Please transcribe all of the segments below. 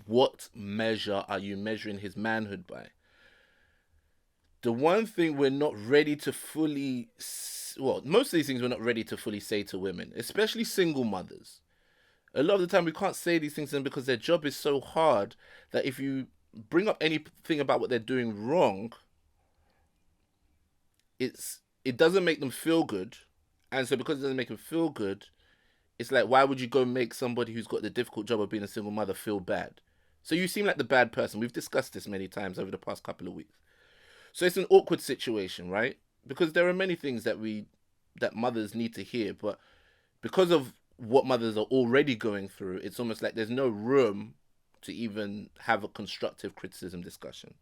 what measure are you measuring his manhood by? The one thing we're not ready to fully, well, most of these things we're not ready to fully say to women, especially single mothers. A lot of the time we can't say these things to them because their job is so hard that if you bring up anything about what they're doing wrong, it doesn't make them feel good. And so because it doesn't make them feel good, it's like, why would you go make somebody who's got the difficult job of being a single mother feel bad? So you seem like the bad person. We've discussed this many times over the past couple of weeks. So it's an awkward situation, right? Because there are many things that mothers need to hear, but because of what mothers are already going through, it's almost like there's no room to even have a constructive criticism discussion.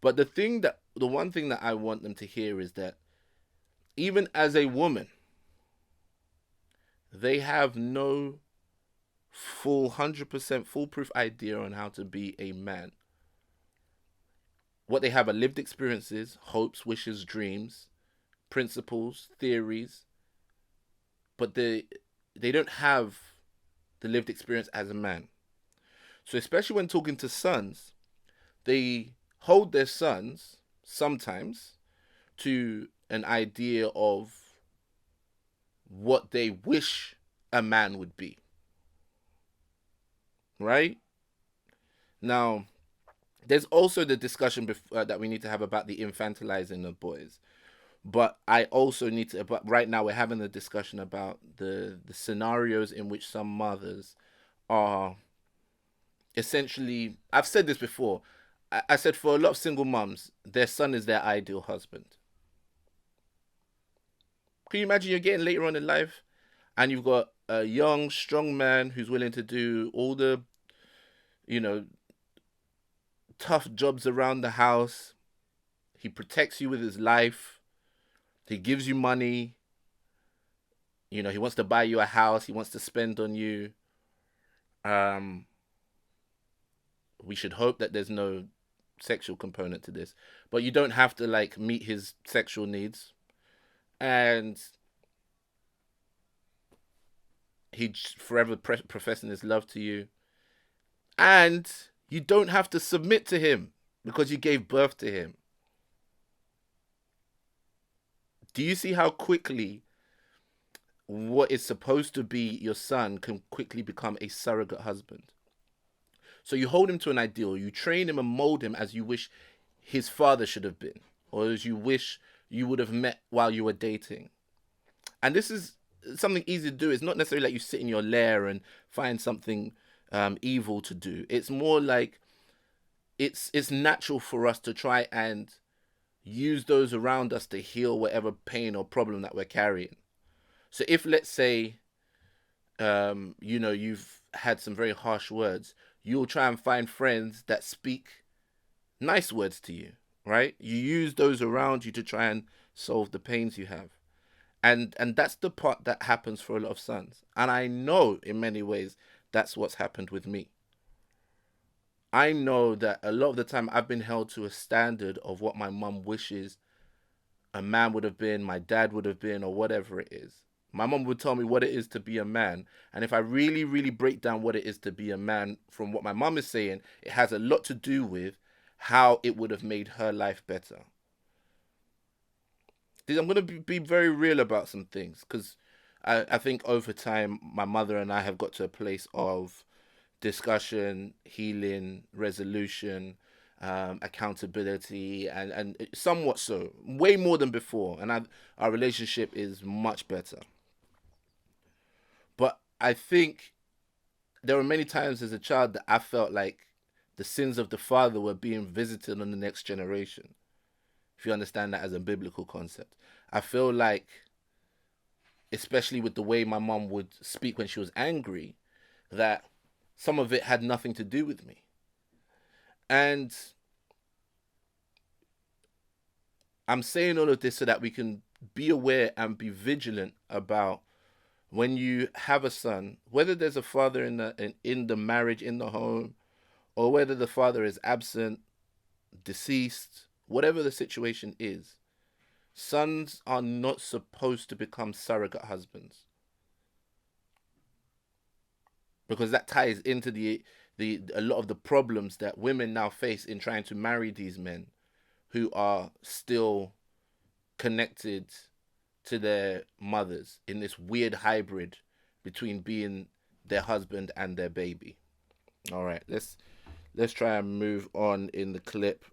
But the one thing that I want them to hear is that even as a woman, they have no full 100% foolproof idea on how to be a man. What they have are lived experiences, hopes, wishes, dreams, principles, theories, but they don't have the lived experience as a man. So especially when talking to sons, they hold their sons sometimes to an idea of what they wish a man would be. Right? Now, there's also the discussion that we need to have about the infantilizing of boys. But I also need to. But right now, we're having a discussion about the scenarios in which some mothers are essentially. I've said this before. I said for a lot of single mums, their son is their ideal husband. Can you imagine you're getting later on in life and you've got a young, strong man who's willing to do all the, you know, tough jobs around the house. He protects you with his life. He gives you money. He wants to buy you a house. He wants to spend on you. Um, we should hope that there's no sexual component to this, but you don't have to like meet his sexual needs. And he's forever professing his love to you. And you don't have to submit to him because you gave birth to him. Do you see how quickly what is supposed to be your son can quickly become a surrogate husband? So you hold him to an ideal, you train him and mold him as you wish his father should have been, or as you wish you would have met while you were dating. And this is something easy to do. It's not necessarily like you sit in your lair and find something evil to do. It's more like it's natural for us to try and use those around us to heal whatever pain or problem that we're carrying. So if let's say you've had some very harsh words, you'll try and find friends that speak nice words to you, right? You use those around you to try and solve the pains you have. And that's the part that happens for a lot of sons. And I know in many ways that's what's happened with me. I know that a lot of the time I've been held to a standard of what my mum wishes a man would have been, my dad would have been, or whatever it is. My mum would tell me what it is to be a man. And if I really, really break down what it is to be a man from what my mum is saying, it has a lot to do with how it would have made her life better. I'm going to be very real about some things because I think over time, my mother and I have got to a place of discussion, healing, resolution, accountability, and somewhat so, way more than before. And our relationship is much better. But I think there were many times as a child that I felt like the sins of the father were being visited on the next generation. If you understand that as a biblical concept, I feel like, especially with the way my mom would speak when she was angry, that some of it had nothing to do with me. And I'm saying all of this so that we can be aware and be vigilant about when you have a son, whether there's a father in the marriage, in the home, or whether the father is absent, deceased, whatever the situation is, sons are not supposed to become surrogate husbands. Because that ties into the a lot of the problems that women now face in trying to marry these men who are still connected to their mothers in this weird hybrid between being their husband and their baby. All right, let's try and move on in the clip.